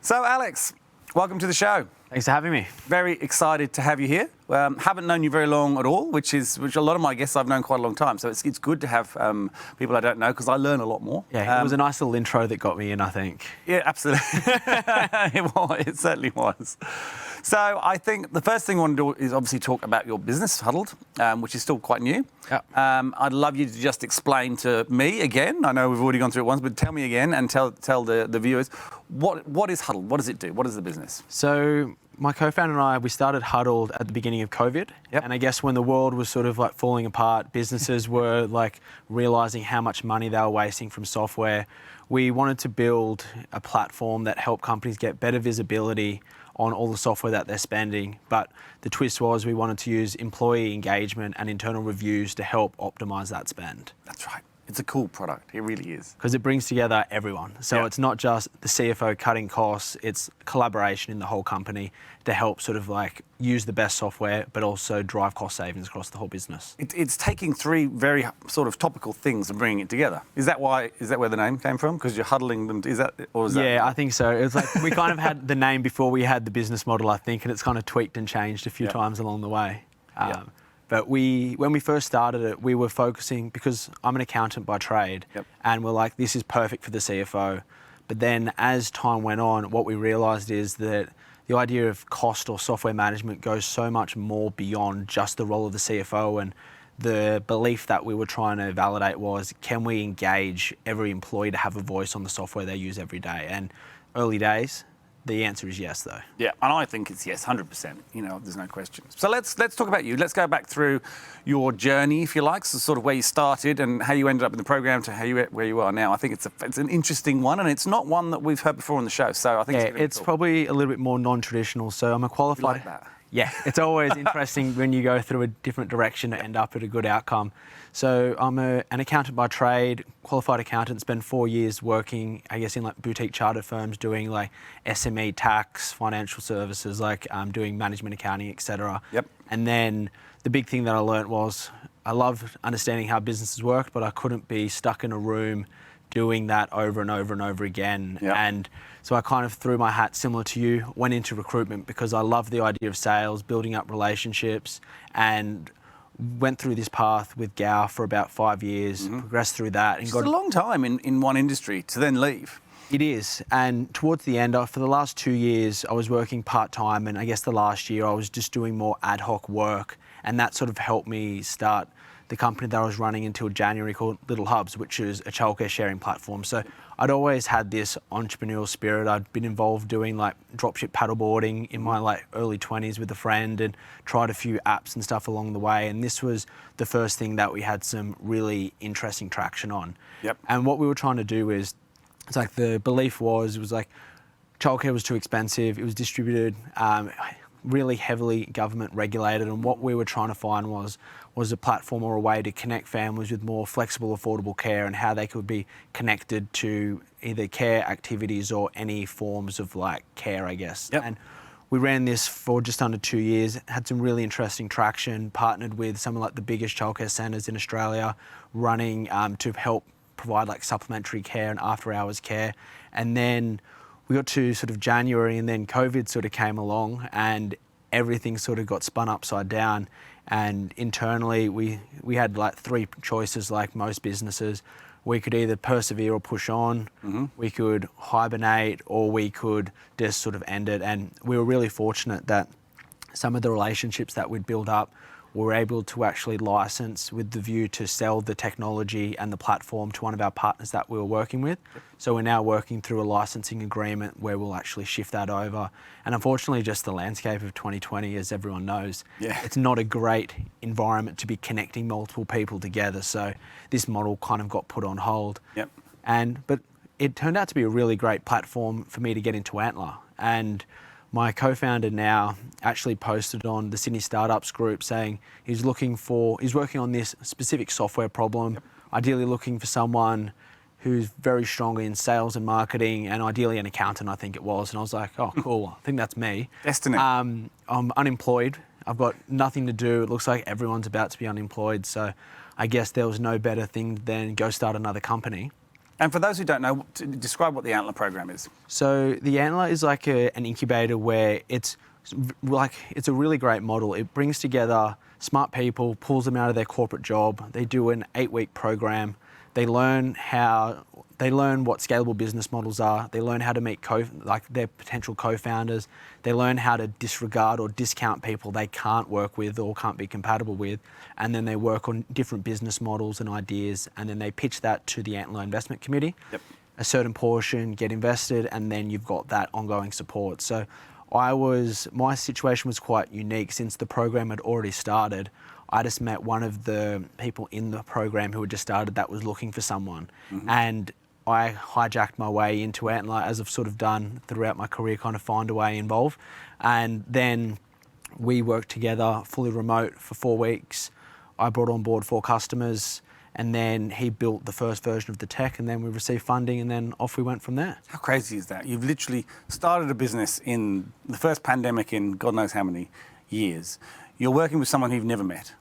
So, Alex, welcome to the show. Thanks for having me. Very excited to have you here. Haven't known you very long at all, which a lot of my guests I've known quite a long time. So it's good to have people I don't know because I learn a lot more. Yeah, it was a nice little intro that got me in, I think. Yeah, absolutely. It certainly was. So I think the first thing I want to do is obviously talk about your business, Hudled, which is still quite new. Yep. I'd love you to just explain to me again. I know we've already gone through it once, but tell me again and tell the viewers, what is Hudled? What does it do? What is the business? So my co-founder and I, we started Hudled at the beginning of COVID. Yep. And I guess when the world was sort of like falling apart, businesses were like realizing how much money they were wasting from software. We wanted to build a platform that helped companies get better visibility on all the software that they're spending. But the twist was we wanted to use employee engagement and internal reviews to help optimize that spend. That's right. It's a cool product. It really is. Because it brings together everyone. So Yeah. It's not just the CFO cutting costs, it's collaboration in the whole company to help sort of like use the best software, but also drive cost savings across the whole business. It's taking three very sort of topical things and bringing it together. Is that where the name came from? Because you're huddling them. Is that? Yeah, I think so. It's like we kind of had the name before we had the business model, I think, and it's kind of tweaked and changed a few times along the way. But when we first started it, we were focusing, because I'm an accountant by trade, and we're like, this is perfect for the CFO. But then as time went on, what we realized is that the idea of cost or software management goes so much more beyond just the role of the CFO. And the belief that we were trying to validate was, can we engage every employee to have a voice on the software they use every day? And early days, the answer is yes, though. Yeah, and I think it's yes, 100%. You know, there's no question. So let's talk about you. Let's go back through your journey, if you like, so sort of where you started and how you ended up in the program to where you are now. I think it's an interesting one, and it's not one that we've heard before on the show. So I think it's cool. Probably a little bit more non-traditional. So I'm a qualified. You like that? Yeah, it's always interesting when you go through a different direction to end up at a good outcome. So I'm an accountant by trade, qualified accountant, spent 4 years working, I guess, in like boutique chartered firms doing like SME tax, financial services, like doing management accounting, etc. Yep. And then the big thing that I learned was I love understanding how businesses work, but I couldn't be stuck in a room doing that over and over and over again. Yep. And so I kind of threw my hat, similar to you, went into recruitment because I love the idea of sales, building up relationships, and went through this path with Gow for about 5 years, progressed through that. And It's a long time in one industry to then leave. It is. And towards the end, for the last 2 years, I was working part-time, and I guess the last year I was just doing more ad hoc work, and that sort of helped me start the company that I was running until January called Little Hubs, which is a childcare sharing platform. So I'd always had this entrepreneurial spirit. I'd been involved doing like dropship paddleboarding in my like early 20s with a friend and tried a few apps and stuff along the way. And this was the first thing that we had some really interesting traction on. Yep. And what we were trying to do is, it's like the belief was, it was like childcare was too expensive. It was distributed, really heavily government regulated, and what we were trying to find was a platform or a way to connect families with more flexible, affordable care and how they could be connected to either care activities or any forms of like care, I guess. Yep. And we ran this for just under 2 years, had some really interesting traction, partnered with some of like the biggest childcare centres in Australia, running to help provide like supplementary care and after hours care. And then we got to sort of January, and then COVID sort of came along and everything sort of got spun upside down. And internally we had like three choices, like most businesses. We could either persevere or push on, we could hibernate, or we could just sort of end it. And we were really fortunate that some of the relationships that we'd built up were able to actually license with the view to sell the technology and the platform to one of our partners that we were working with. So we're now working through a licensing agreement where we'll actually shift that over. And unfortunately, just the landscape of 2020, as everyone knows, it's not a great environment to be connecting multiple people together. So this model kind of got put on hold. Yep. But it turned out to be a really great platform for me to get into Antler. And my co-founder now actually posted on the Sydney Startups group saying he's working on this specific software problem, ideally looking for someone who's very strong in sales and marketing, and ideally an accountant, I think it was. And I was like, oh, cool, I think that's me. Destiny. I'm unemployed. I've got nothing to do. It looks like everyone's about to be unemployed. So I guess there was no better thing than go start another company. And for those who don't know, describe what the Antler program is. So the Antler is like an incubator where it's a really great model. It brings together smart people, pulls them out of their corporate job. They do an 8-week program. They learn what scalable business models are. They learn how to meet their potential co-founders. They learn how to disregard or discount people they can't work with or can't be compatible with. And then they work on different business models and ideas. And then they pitch that to the Antler Investment Committee. Yep. A certain portion get invested, and then you've got that ongoing support. So my situation was quite unique since the program had already started. I just met one of the people in the program who had just started that was looking for someone. Mm-hmm. And I hijacked my way into Antler, as I've sort of done throughout my career, kind of find a way involved. And then we worked together fully remote for 4 weeks. I brought on board 4 customers, and then he built the first version of the tech, and then we received funding, and then off we went from there. How crazy is that? You've literally started a business in the first pandemic in God knows how many years. You're working with someone you've never met.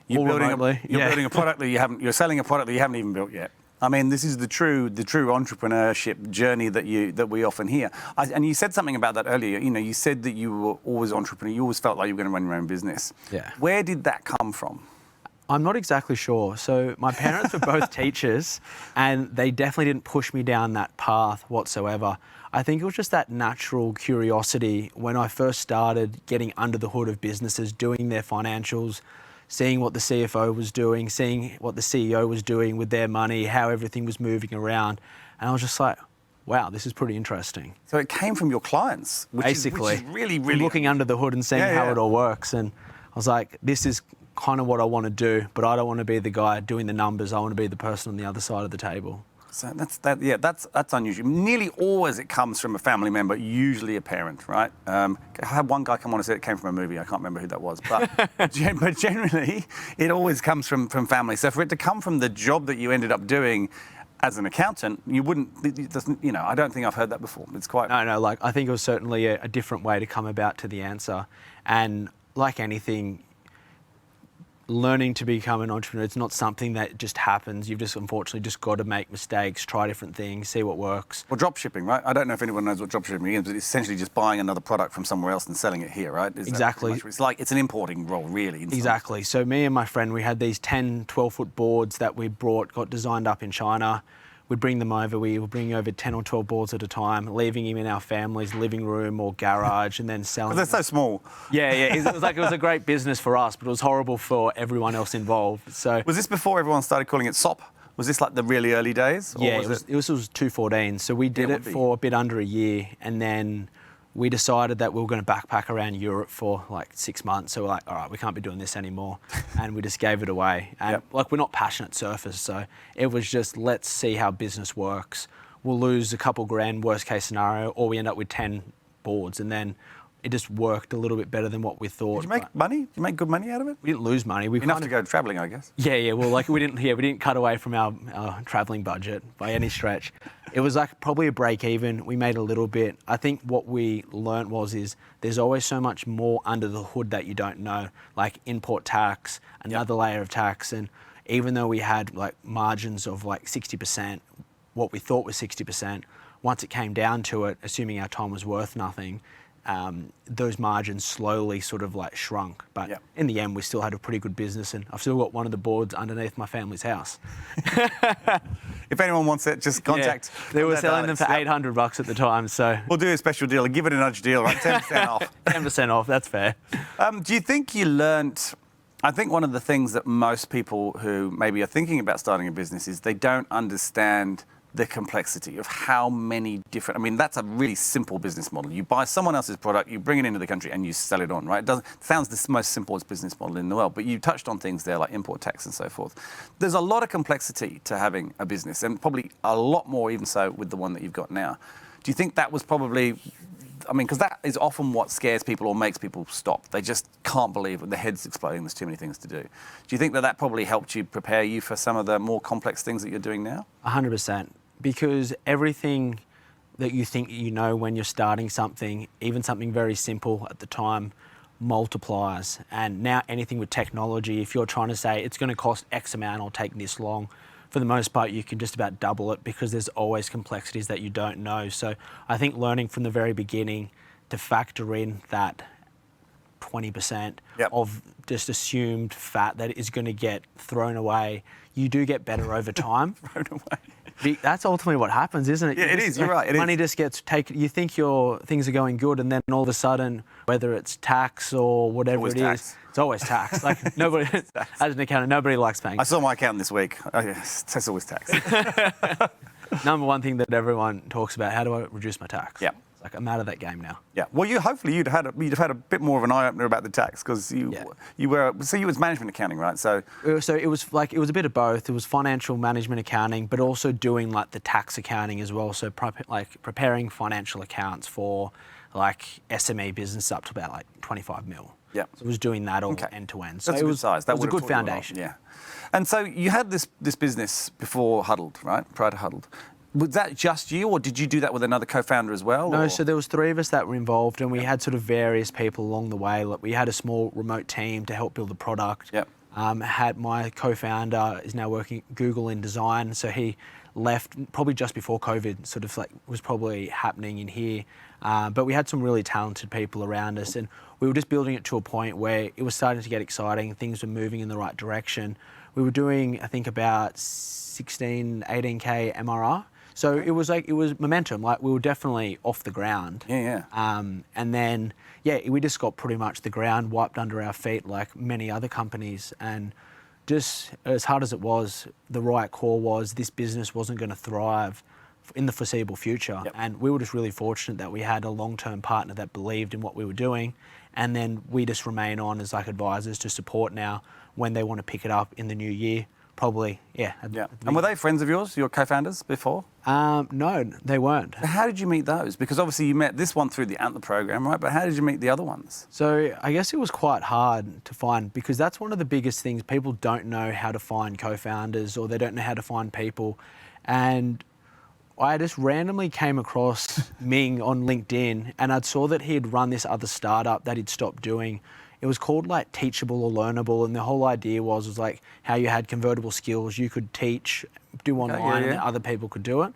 You're building a product that you're selling a product that you haven't even built yet. I mean, this is the true entrepreneurship journey that we often hear. And you said something about that earlier. You know, you said that you were always entrepreneur. You always felt like you were going to run your own business. Yeah. Where did that come from? I'm not exactly sure. So my parents were both teachers, and they definitely didn't push me down that path whatsoever. I think it was just that natural curiosity when I first started getting under the hood of businesses, doing their financials, seeing what the CFO was doing, seeing what the CEO was doing with their money, how everything was moving around. And I was just like, wow, this is pretty interesting. So it came from your clients, which is really, really... looking under the hood and seeing how it all works. And I was like, this is kind of what I want to do, but I don't want to be the guy doing the numbers. I want to be the person on the other side of the table. So that's unusual. Nearly always it comes from a family member, usually a parent, right? I had one guy come on and say it came from a movie. I can't remember who that was, but generally it always comes from family. So for it to come from the job that you ended up doing as an accountant, I don't think I've heard that before. It's quite... No, like I think it was certainly a different way to come about to the answer. And like anything, learning to become an entrepreneur, it's not something that just happens. You've just unfortunately just got to make mistakes, try different things, see what works. Well, drop shipping, right? I don't know if anyone knows what drop shipping is, but it's essentially just buying another product from somewhere else and selling it here, right? Exactly. It's an importing role, really. Exactly. So me and my friend, we had these 10, 12-foot boards that we got designed up in China. We'd bring them over. We would bring over 10 or 12 boards at a time, leaving them in our family's living room or garage, and then selling them. Because they're so small. Yeah. It was a great business for us, but it was horrible for everyone else involved. So was this before everyone started calling it SOP? Was this like the really early days? Or it was 2014. So we did it for a bit under a year, and then we decided that we were going to backpack around Europe for like 6 months. So we're like, all right, we can't be doing this anymore. And we just gave it away. And we're not passionate surfers. So it was just, let's see how business works. We'll lose a couple grand, worst case scenario, or we end up with 10 boards. And then it just worked a little bit better than what we thought. Did you make money? Did you make good money out of it? We didn't lose money. Enough to go travelling, I guess. Yeah. Well, like we didn't cut away from our travelling budget by any stretch. It was like probably a break even. We made a little bit. I think what we learnt is there's always so much more under the hood that you don't know, like import tax, another layer of tax. And even though we had like margins of like 60%, what we thought was 60%, once it came down to it, assuming our time was worth nothing, those margins slowly sort of like shrunk. But in the end, we still had a pretty good business, and I've still got one of the boards underneath my family's house. If anyone wants it, just contact. They were selling them for $800 at the time, so. We'll do a special deal. Give it a nudge deal, right? 10% off. 10% off, that's fair. Do you think you learnt... I think one of the things that most people who maybe are thinking about starting a business is they don't understand the complexity of how many different... I mean, that's a really simple business model. You buy someone else's product, you bring it into the country, and you sell it on, right? It sounds the most simplest business model in the world, but you touched on things there like import tax and so forth. There's a lot of complexity to having a business, and probably a lot more even so with the one that you've got now. Do you think that was probably... I mean, because that is often what scares people or makes people stop. They just can't believe it. Their head's exploding. There's too many things to do. Do you think that probably helped you prepare you for some of the more complex things that you're doing now? 100%. Because everything that you think you know when you're starting something, even something very simple at the time, multiplies. And now anything with technology, if you're trying to say it's going to cost X amount or take this long, for the most part, you can just about double it because there's always complexities that you don't know. So I think learning from the very beginning to factor in that 20% of just assumed fat that is going to get thrown away, you do get better over time. Thrown away. That's ultimately what happens, isn't it? Yeah, it is. You're right. Money just gets taken. You think your things are going good, and then all of a sudden, whether it's tax or whatever it is, it's always tax. Like nobody, as an accountant, nobody likes paying. I saw my accountant this week. Oh, yes, it's always tax. Number one thing that everyone talks about: how do I reduce my tax? Yeah. It's like I'm out of that game now. Yeah. Well, hopefully you'd have had a bit more of an eye opener about the tax because you was management accounting, right? So it was a bit of both. It was financial management accounting, but also doing like the tax accounting as well. So preparing financial accounts for like SME business up to about like 25 mil. Yeah. So it was doing that all end to end. So that's it a good was size. That it was a would have good taught you a lot. foundation. Yeah. And so you had this business before Hudled, right? Prior to Hudled. Was that just you, or did you do that with another co-founder as well? No, or? so there was three of us that were involved, and we had sort of various people along the way. Like we had a small remote team to help build the product. Yep. Had my co-founder is now working at Google in design, so he left probably just before COVID sort of like was probably happening in here. But we had some really talented people around us, and we were just building it to a point where it was starting to get exciting. Things were moving in the right direction. We were doing, I think, about 16, 18K MRR. So it was momentum. Like we were definitely off the ground. Yeah. And then we just got pretty much the ground wiped under our feet like many other companies. And just as hard as it was, the right call was this business wasn't going to thrive in the foreseeable future. Yep. And we were just really fortunate that we had a long-term partner that believed in what we were doing. And then we just remain on as like advisors to support now when they want to pick it up in the new year. Probably, yeah. And were they friends of yours, your co-founders, before? No, they weren't. How did you meet those? Because obviously you met this one through the Antler program, right? But how did you meet the other ones? So I guess it was quite hard to find because that's one of the biggest things. People don't know how to find co-founders or they don't know how to find people. And I just randomly came across Ming on LinkedIn and I saw that he had run this other startup that he'd stopped doing. It was called like Teachable or Learnable, and the whole idea was like how you had convertible skills you could teach, do online, and other people could do it.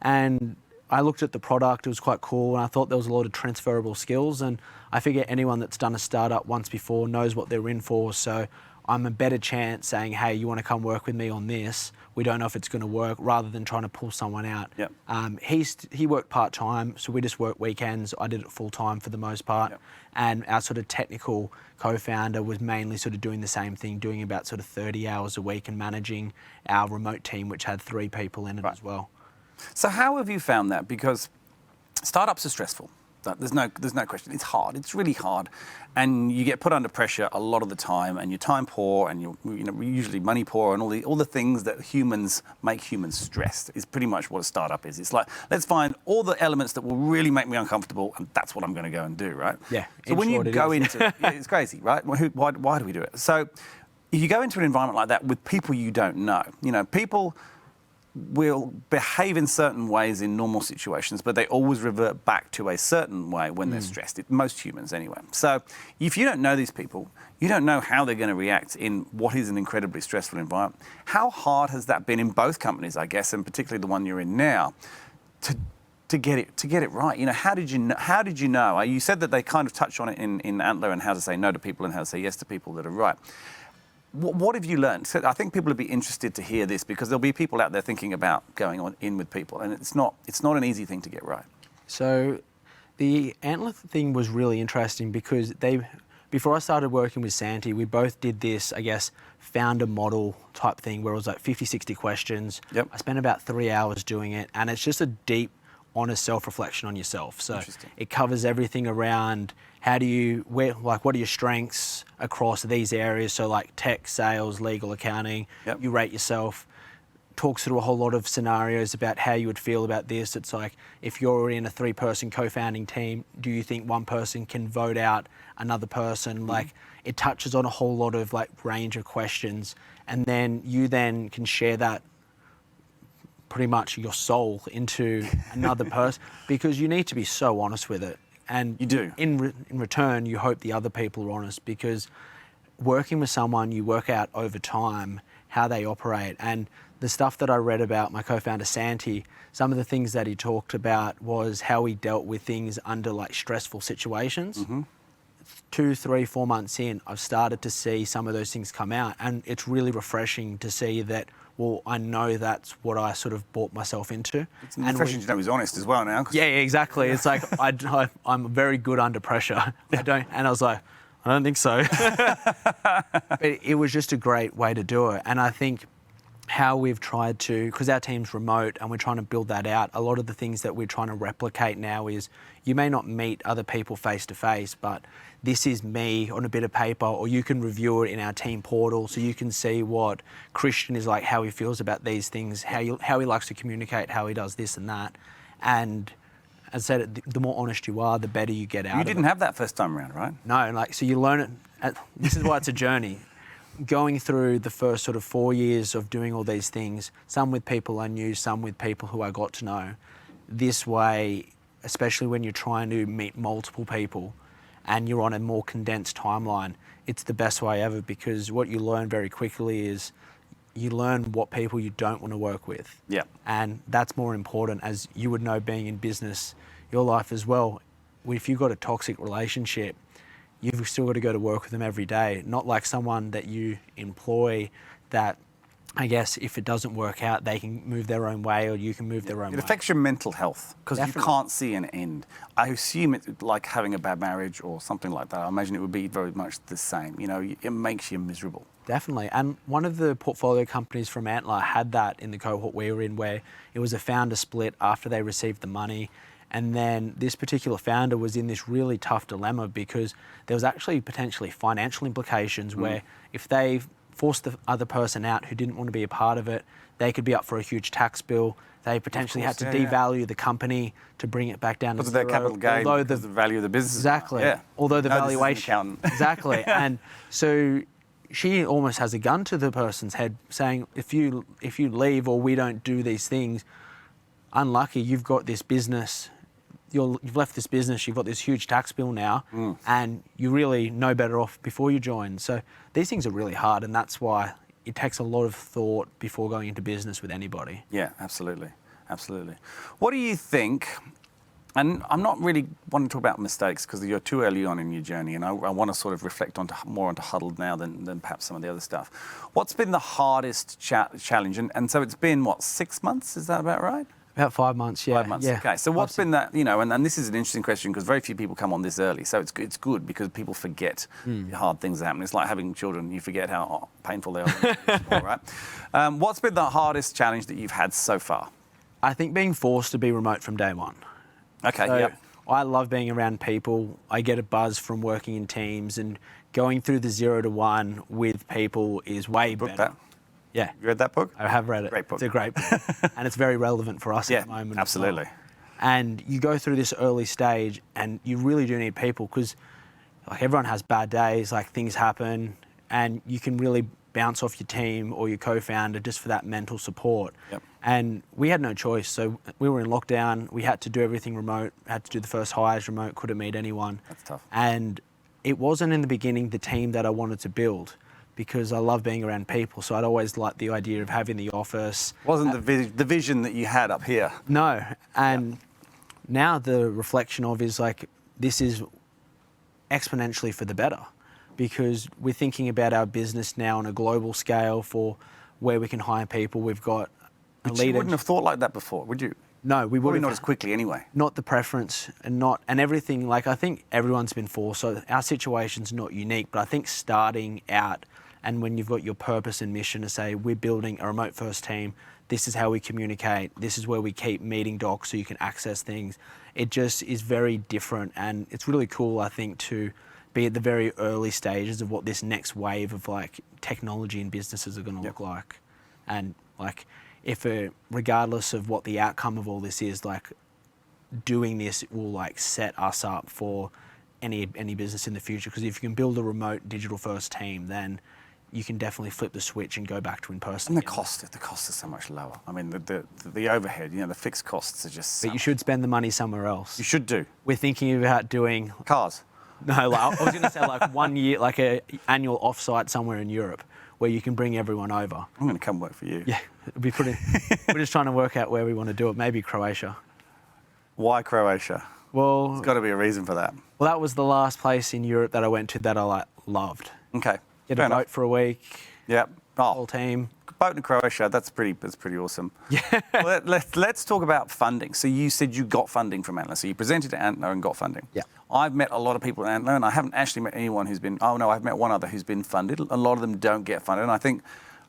And I looked at the product, it was quite cool, and I thought there was a lot of transferable skills, and I figure anyone that's done a startup once before knows what they're in for, so I'm a better chance saying, hey, you want to come work with me on this? We don't know if it's going to work, rather than trying to pull someone out. Yep. He worked part-time, so we just worked weekends. I did it full-time for the most part. Yep. And our sort of technical co-founder was mainly sort of doing the same thing, doing about sort of 30 hours a week and managing our remote team, which had 3 people in it as well. So how have you found that? Because startups are stressful. There's no question. It's hard. It's really hard, and you get put under pressure a lot of the time, and you're time poor, and you're usually money poor, and all the things that make humans stressed is pretty much what a startup is. It's like, let's find all the elements that will really make me uncomfortable, and that's what I'm going to go and do, right? Yeah. So when you go into it's crazy, right? Why do we do it? So if you go into an environment like that with people you don't know, people will behave in certain ways in normal situations, but they always revert back to a certain way when they're stressed. Most humans anyway. So if you don't know these people, you don't know how they're going to react in what is an incredibly stressful environment. How hard has that been in both companies, I guess, and particularly the one you're in now, to get it right? How did you know? You said that they kind of touch on it in Antler and how to say no to people and how to say yes to people that are right. What have you learned? So I think people would be interested to hear this because there'll be people out there thinking about going in with people, and it's not an easy thing to get right. So the Antler thing was really interesting because before I started working with Santi, we both did this, I guess, founder model type thing where it was like 50, 60 questions. Yep. I spent about 3 hours doing it, and it's just a deep, honest self-reflection on yourself. So it covers everything around what are your strengths across these areas? So like tech, sales, legal, accounting. Yep. You rate yourself. Talks through a whole lot of scenarios about how you would feel about this. It's like, if you're in a 3-person co-founding team, do you think one person can vote out another person? Like, it touches on a whole lot of like range of questions, and then you can share that pretty much your soul into another person, because you need to be so honest with it. And you do. In return, you hope the other people are honest, because working with someone, you work out over time how they operate. And the stuff that I read about my co-founder Santi, some of the things that he talked about was how he dealt with things under like stressful situations. 2, 3, 4 months in, I've started to see some of those things come out, and it's really refreshing to see that, well, I know that's what I sort of bought myself into. It's refreshing to know he's honest as well now. Yeah, exactly. It's like, I'm very good under pressure. And I was like, I don't think so. But it was just a great way to do it. And I think how we've tried to, because our team's remote and we're trying to build that out, a lot of the things that we're trying to replicate now is you may not meet other people face to face, but this is me on a bit of paper, or you can review it in our team portal so you can see what Christian is like, how he feels about these things, how he likes to communicate, how he does this and that. And as I said, the more honest you are, the better you get out of it. You didn't have that first time around, right? No, like, so you learn it. This is why it's a journey. Going through the first sort of 4 years of doing all these things, some with people I knew, some with people who I got to know, this way, especially when you're trying to meet multiple people and you're on a more condensed timeline, it's the best way ever, because what you learn very quickly is you learn what people you don't want to work with. Yeah. And that's more important, as you would know being in business, your life as well. If you've got a toxic relationship, you've still got to go to work with them every day. Not like someone that you employ that, I guess, if it doesn't work out, they can move their own way or you can move their own way. It affects your mental health because you Definitely. can't see an end. I assume it's like having a bad marriage or something like that. I imagine it would be very much the same. You know, it makes you miserable. Definitely. And one of the portfolio companies from Antler had that in the cohort we were in, where it was a founder split after they received the money. And then this particular founder was in this really tough dilemma because there was actually potentially financial implications where if they forced the other person out who didn't want to be a part of it, they could be up for a huge tax bill. They potentially had to devalue the company to bring it back down to Because of their capital gain, because the value of the business. Exactly. Yeah. Although the No, valuation. Exactly. And so she almost has a gun to the person's head saying, if you leave or we don't do these things, unlucky, you've got this business, you've left this business, you've got this huge tax bill now, and you're really no better off before you join. So these things are really hard, and that's why it takes a lot of thought before going into business with anybody. Yeah, absolutely. Absolutely. What do you think? And I'm not really wanting to talk about mistakes because you're too early on in your journey, and I want to sort of reflect more onto Hudled now than perhaps some of the other stuff. What's been the hardest challenge? And so it's been, what, 6 months? Is that about right? About 5 months, yeah. 5 months, yeah. okay. So what's been that, you know, and this is an interesting question because very few people come on this early. So it's good because people forget the hard things that happen. It's like having children. You forget how painful they are. All right. What's been the hardest challenge that you've had so far? I think being forced to be remote from day one. Okay, So yep. I love being around people. I get a buzz from working in teams, and going through the 0 to 1 with people is way Book better. that. Yeah. You read that book? I have read it. Great book. It's a great book. And it's very relevant for us at the moment. as well. absolutely. And you go through this early stage and you really do need people because like everyone has bad days, like things happen, and you can really bounce off your team or your co-founder just for that mental support. Yep. And we had no choice. So we were in lockdown. We had to do everything remote, had to do the first hires remote, couldn't meet anyone. That's tough. And it wasn't in the beginning the team that I wanted to build because I love being around people. So I'd always liked the idea of having the office. Wasn't the vision that you had up here? No. And now the reflection of is like, this is exponentially for the better because we're thinking about our business now on a global scale for where we can hire people. We've got a But leader. you wouldn't have thought like that before, would you? No, we Probably wouldn't. not as quickly anyway. Not the preference and everything. Like I think everyone's been forced. So our situation's not unique, but I think starting out and when you've got your purpose and mission to say, we're building a remote first team, this is how we communicate, this is where we keep meeting docs so you can access things. It just is very different, and it's really cool, I think, to be at the very early stages of what this next wave of like technology and businesses are going to look like. And like, regardless of what the outcome of all this is, like doing this will like set us up for any business in the future. Because if you can build a remote digital first team, then you can definitely flip the switch and go back to in person. And the cost is so much lower. I mean, the overhead, you know, the fixed costs are just. But you should spend the money somewhere else. You should do. We're thinking about doing Cars. No, like, I was going to say like 1 year, like a annual offsite somewhere in Europe where you can bring everyone over. I'm going to come work for you. Yeah, it'd be pretty. We're just trying to work out where we want to do it. Maybe Croatia. Why Croatia? Well, There's got to be a reason for that. well, that was the last place in Europe that I went to that I like loved. Okay. Get Fair a boat enough. for a week, Yep. whole Oh, team. boat in Croatia, that's pretty awesome. Yeah. Well, let's talk about funding. So you said you got funding from Antler. So you presented to Antler and got funding. Yeah. I've met a lot of people at Antler, and I haven't actually met anyone who's been, oh no, I've met one other who's been funded. A lot of them don't get funded. And I think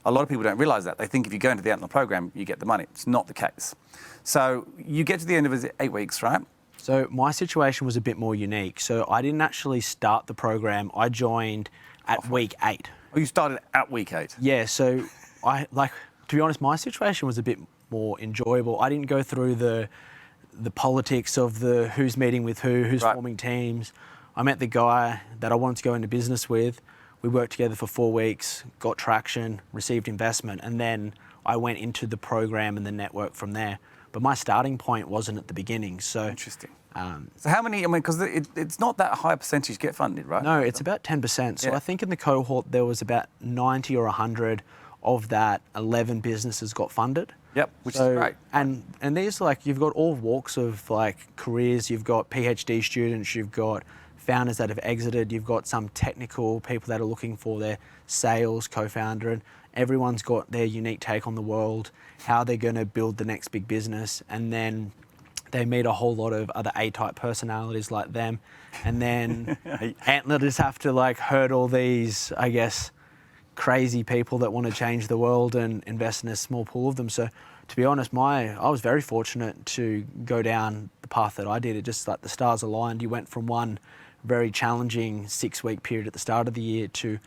a lot of people don't realise that. They think if you go into the Antler program, you get the money. It's not the case. So you get to the end of it 8 weeks, right? So my situation was a bit more unique. So I didn't actually start the program. I joined at week 8. Oh, you started at week 8? Yeah, so to be honest, my situation was a bit more enjoyable. I didn't go through the politics of the who's meeting with who's Right. forming teams. I met the guy that I wanted to go into business with. We worked together for 4 weeks, got traction, received investment, and then I went into the program and the network from there. But my starting point wasn't at the beginning. So Interesting. So how many, I mean, because it's not that high a percentage get funded, right? no, it's about 10%. So Yeah. I think in the cohort there was about 90 or 100 of that 11 businesses got funded. Yep, which So- is great. And these like you've got all walks of like careers. You've got PhD students. You've got founders that have exited. You've got some technical people that are looking for their sales co-founder, and everyone's got their unique take on the world, how they're going to build the next big business, and then they meet a whole lot of other A-type personalities like them, and then Antler just have to like hurdle these, I guess, crazy people that want to change the world and invest in a small pool of them. So to be honest, I was very fortunate to go down the path that I did. It just like the stars aligned. You went from one very challenging 6-week period at the start of the year to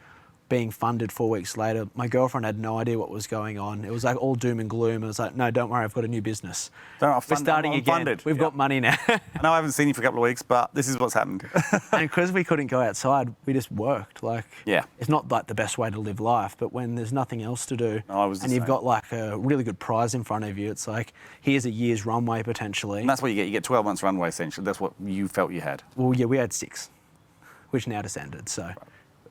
being funded 4 weeks later. My girlfriend had no idea what was going on. It was like all doom and gloom. I was like, no, don't worry, I've got a new business. We're starting I'm again. funded. We've got money now. I know I haven't seen you for a couple of weeks, but this is what's happened. And because we couldn't go outside, we just worked. Like, Yeah. it's not like the best way to live life, but when there's nothing else to do, I was the and you've same. got like a really good prize in front of you, it's like, here's a year's runway potentially. And that's what you get. You get 12 months runway, essentially. That's what you felt you had. Well, yeah, we had 6, which now descended. So,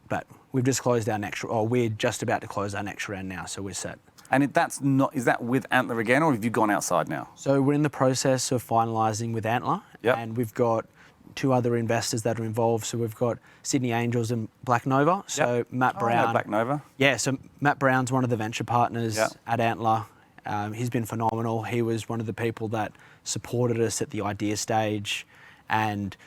but we've just closed our next, or we're just about to close our next round now, so we're set. And is that with Antler again, or have you gone outside now? So we're in the process of finalising with Antler, Yep. and we've got 2 other investors that are involved. So we've got Sydney Angels and Black Nova. So Yep. Matt Oh, I Brown. know Black Nova. Yeah, so Matt Brown's one of the venture partners Yep. at Antler. He's been phenomenal. He was one of the people that supported us at the idea stage. And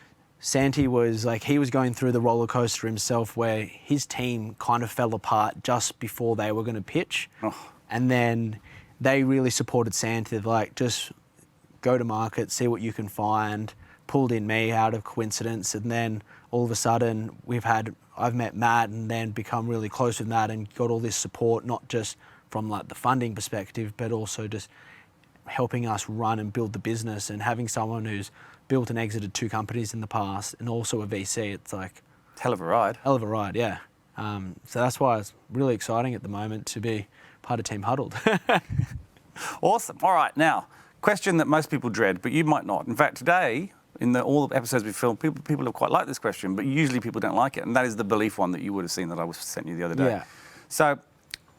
Santi was like, he was going through the roller coaster himself where his team kind of fell apart just before they were going to pitch. Oh. And then they really supported Santi, like, just go to market, see what you can find, pulled in me out of coincidence. And then all of a sudden I've met Matt and then become really close with Matt and got all this support, not just from like the funding perspective, but also just helping us run and build the business, and having someone who's built and exited 2 companies in the past and also a VC. It's like Hell of a ride. hell of a ride, yeah. So that's why it's really exciting at the moment to be part of Team Hudled. Awesome. All right, now, question that most people dread, but you might not. In fact, today, in all the episodes we've filmed, people have quite liked this question, but usually people don't like it, and that is the belief one that you would have seen that I was sent you the other day. Yeah. So,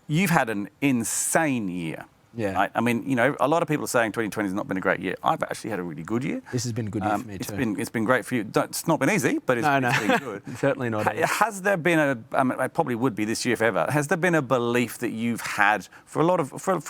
you've had an insane year. Yeah. Right? I mean, you know, a lot of people are saying 2020 has not been a great year. I've actually had a really good year. This has been a good year for me too. It's been great for you. It's not been easy, but it's been good. Certainly not. Has there been it probably would be this year if ever, has there been a belief that you've had for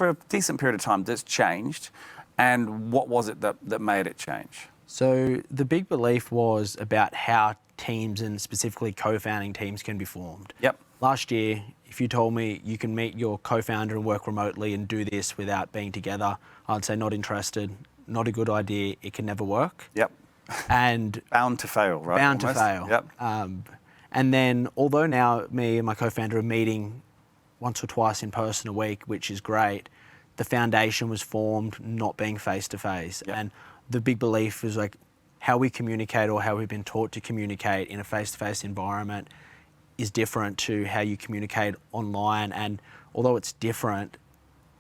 a decent period of time that's changed? And what was it that made it change? So the big belief was about how teams and specifically co-founding teams can be formed. Yep. Last year, if you told me you can meet your co-founder and work remotely and do this without being together, I'd say not interested, not a good idea, it can never work. Yep. And Bound to fail, right? bound almost? to fail. Yep. And then, although now me and my co-founder are meeting once or twice in person a week, which is great, the foundation was formed not being face-to-face. Yep. And the big belief is like how we communicate, or how we've been taught to communicate in a face-to-face environment, is different to how you communicate online. And although it's different,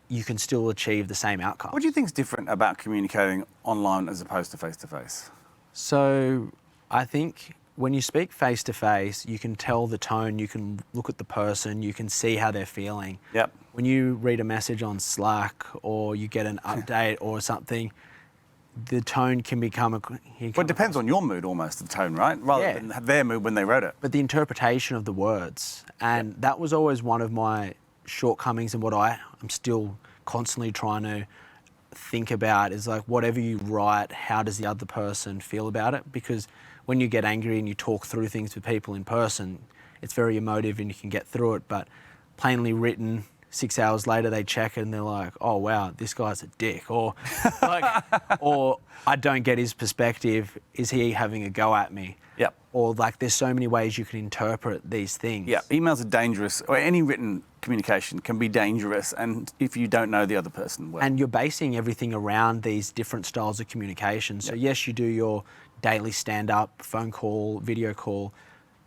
you can still achieve the same outcome. What do you think is different about communicating online as opposed to face-to-face? So I think when you speak face to face, you can tell the tone, you can look at the person, you can see how they're feeling. Yep. When you read a message on Slack or you get an update or something, the tone can become Well, it depends on your mood almost, the tone, right? Rather than their mood when they wrote it. But the interpretation of the words, and that was always one of my shortcomings and what I'm still constantly trying to think about is like whatever you write, how does the other person feel about it? Because when you get angry and you talk through things with people in person, it's very emotive and you can get through it. But plainly written, 6 hours later they check it and they're like, oh wow, this guy's a dick, or like, or I don't get his perspective. Is he having a go at me? Yep. Or like, there's so many ways you can interpret these things. Yeah, emails are dangerous, or any written communication can be dangerous, and if you don't know the other person well. And you're basing everything around these different styles of communication. So yes, you do your daily stand-up, phone call, video call,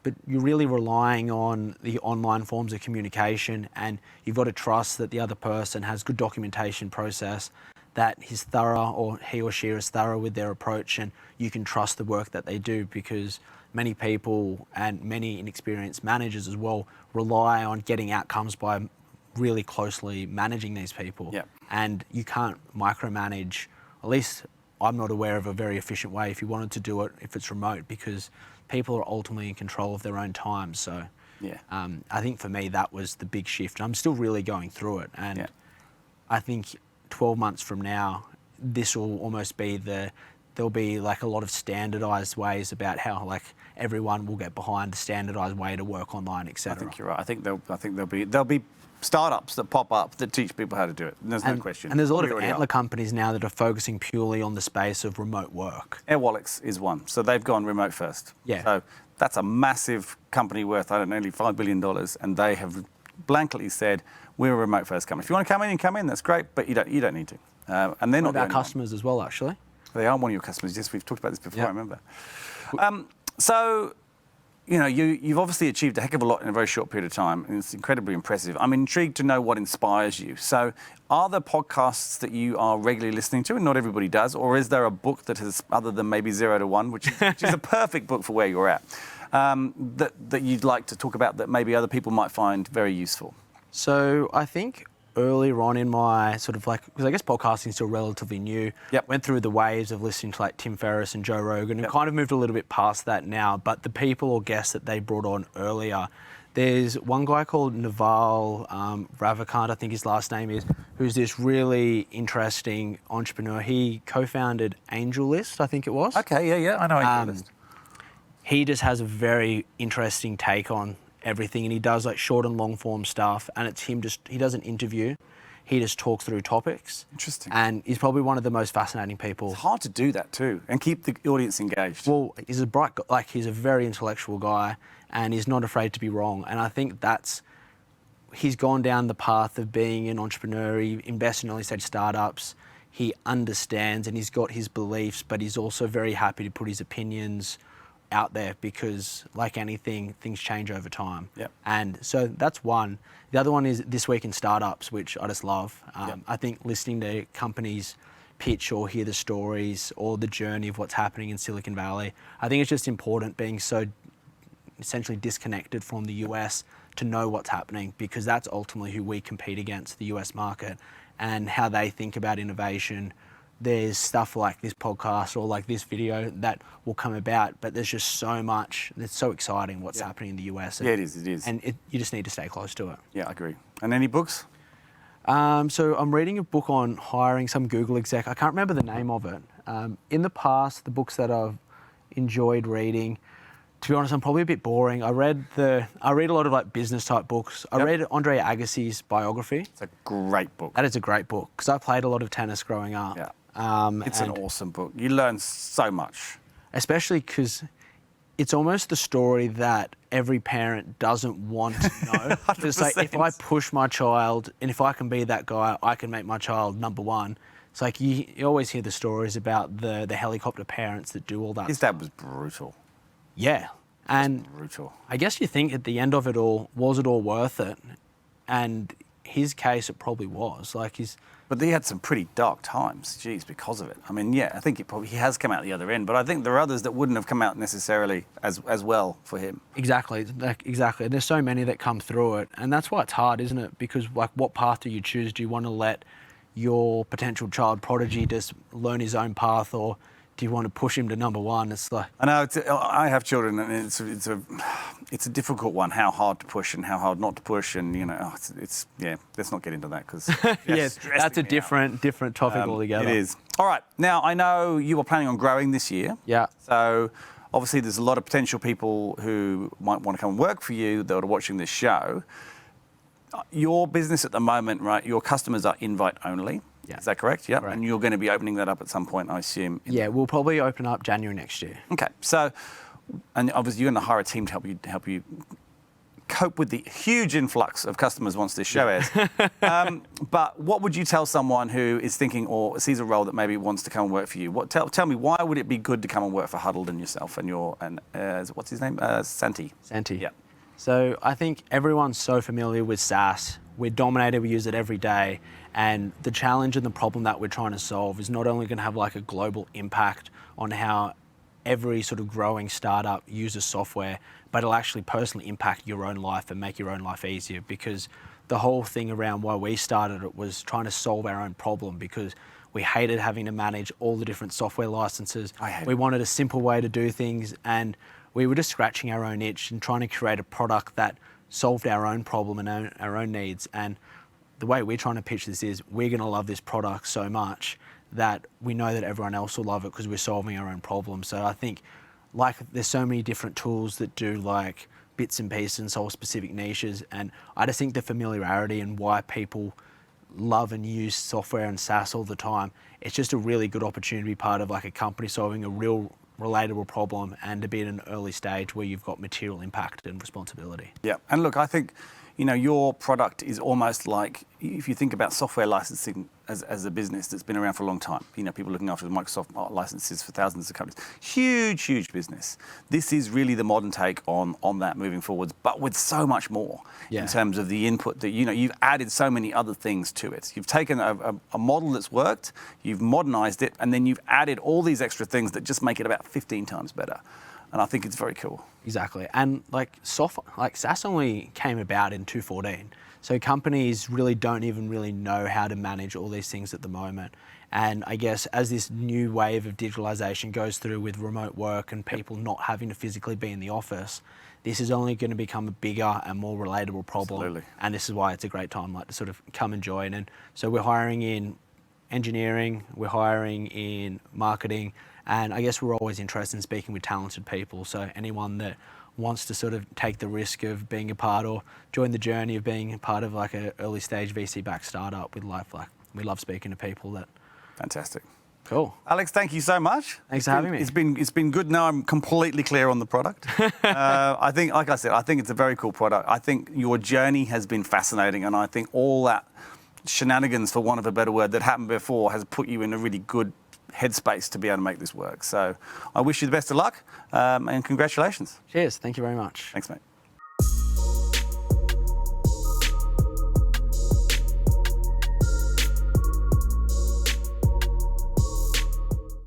but you're really relying on the online forms of communication, and you've got to trust that the other person has good documentation process, that he's thorough or he or she is thorough with their approach, and you can trust the work that they do, because many people and many inexperienced managers as well rely on getting outcomes by really closely managing these people. Yep. And you can't micromanage, at least I'm not aware of a very efficient way if you wanted to do it if it's remote, because people are ultimately in control of their own time. So yeah. I think for me that was the big shift. I'm still really going through it, and I think 12 months from now this will almost be there'll be like a lot of standardized ways about how like everyone will get behind the standardized way to work online, etc. I think you're right. I think there'll be startups that pop up that teach people how to do it. There's no question. And there's a lot of antler companies now that are focusing purely on the space of remote work. Airwallex is one. So they've gone remote first. Yeah. So that's a massive company worth, I don't know, nearly $5 billion. And they have blankly said, we're a remote first company. If you want to come in, you can come in. That's great. But you don't need to. And they're One not of our customers as well, actually. They are one of your customers. Yes, we've talked about this before, Yep. I remember. So, you know, you've obviously achieved a heck of a lot in a very short period of time, and it's incredibly impressive. I'm intrigued to know what inspires you. So, are there podcasts that you are regularly listening to, and not everybody does, or is there a book that has, other than maybe 0 to 1, which is a perfect book for where you're at, that you'd like to talk about that maybe other people might find very useful? So I think earlier on in my sort of like, because I guess podcasting is still relatively new, went through the waves of listening to like Tim Ferriss and Joe Rogan, and kind of moved a little bit past that now. But the people or guests that they brought on earlier, there's one guy called Naval Ravikant, I think his last name is, who's this really interesting entrepreneur. He co-founded AngelList, I think it was. Okay, yeah, I know AngelList. He just has a very interesting take on everything, and he does like short and long form stuff, and it's him he doesn't interview, he just talks through topics. Interesting. And he's probably one of the most fascinating people. It's hard to do that too, and keep the audience engaged. Well, he's a bright guy, like he's a very intellectual guy, and he's not afraid to be wrong. And I think he's gone down the path of being an entrepreneur. He invests in early stage startups. He understands and he's got his beliefs, but he's also very happy to put his opinions out there, because like anything, things change over time. Yep. And so that's one. The other one is This Week in Startups, which I just love. I think listening to companies pitch or hear the stories or the journey of what's happening in Silicon Valley, I think it's just important being so essentially disconnected from the US to know what's happening, because that's ultimately who we compete against, the US market, and how they think about innovation. There's stuff like this podcast or like this video that will come about, but there's just so much. It's so exciting what's happening in the US. Yeah, it is. And you just need to stay close to it. Yeah, I agree. And any books? So I'm reading a book on hiring some Google exec. I can't remember the name of it. In the past, the books that I've enjoyed reading, to be honest, I'm probably a bit boring. I read a lot of like business type books. I read Andre Agassi's biography. It's a great book. That is a great book, because I played a lot of tennis growing up. Yeah. It's an awesome book. You learn so much. Especially because it's almost the story that every parent doesn't want to know. It's like, if I push my child and if I can be that guy, I can make my child number one. It's like you always hear the stories about the helicopter parents that do all that. His dad was brutal. Yeah. And brutal. I guess you think at the end of it all, was it all worth it? And his case, it probably was. Like But he had some pretty dark times, because of it. I mean, yeah, I think he has come out the other end, but I think there are others that wouldn't have come out necessarily as well for him. Exactly. And there's so many that come through it, and that's why it's hard, isn't it? Because like, what path do you choose? Do you want to let your potential child prodigy just learn his own path, or do you want to push him to number one? It's like, I know. I have children, and it's a difficult one. How hard to push and how hard not to push, and let's not get into that because that's a different topic altogether. It is. All right. Now I know you were planning on growing this year. Yeah. So obviously there's a lot of potential people who might want to come and work for you that are watching this show. Your business at the moment, right? Your customers are invite only. Yeah. Is that correct? Yeah. Right. And you're going to be opening that up at some point, I assume. Yeah, we'll probably open up January next year. Okay. So, and obviously you're going to hire a team to help you cope with the huge influx of customers once this show airs. But what would you tell someone who is thinking or sees a role that maybe wants to come and work for you? Tell me, why would it be good to come and work for Hudled and yourself and what's his name? Santi. Santi. Yeah. So I think everyone's so familiar with SaaS. We're dominated, we use it every day. And the challenge and the problem that we're trying to solve is not only going to have like a global impact on how every sort of growing startup uses software, but it'll actually personally impact your own life and make your own life easier, because the whole thing around why we started it was trying to solve our own problem, because we hated having to manage all the different software licenses. We wanted a simple way to do things, and we were just scratching our own itch and trying to create a product that solved our own problem and our own needs. And the way we're trying to pitch this is we're going to love this product so much that we know that everyone else will love it because we're solving our own problem. So I think like there's so many different tools that do like bits and pieces and solve specific niches. And I just think the familiarity and why people love and use software and SaaS all the time, it's just a really good opportunity to be part of like a company solving a real relatable problem and to be at an early stage where you've got material impact and responsibility. Yeah, and look, I think, your product is almost like, if you think about software licensing as a business that's been around for a long time, people looking after the Microsoft licenses for thousands of companies, huge business. This is really the modern take on that moving forwards, but with so much more in terms of the input that, you've added so many other things to it. You've taken a model that's worked, you've modernized it, and then you've added all these extra things that just make it about 15 times better. And I think it's very cool. Exactly. And SaaS only came about in 2014. So companies really don't even really know how to manage all these things at the moment. And I guess as this new wave of digitalization goes through with remote work and people not having to physically be in the office, this is only going to become a bigger and more relatable problem. Absolutely. And this is why it's a great time to sort of come and join. And so we're hiring in engineering, we're hiring in marketing, and I guess we're always interested in speaking with talented people. So anyone that wants to sort of take the risk of being a part or join the journey of being a part of like an early stage VC-backed startup with life, we love speaking to people that. Fantastic. Cool. Alex, thank you so much. Thanks for having me. It's been good. Now I'm completely clear on the product. I think, like I said, I think it's a very cool product. I think your journey has been fascinating, and I think all that shenanigans, for want of a better word, that happened before has put you in a really good headspace to be able to make this work. So I wish you the best of luck and congratulations. Cheers. Thank you very much. Thanks, mate.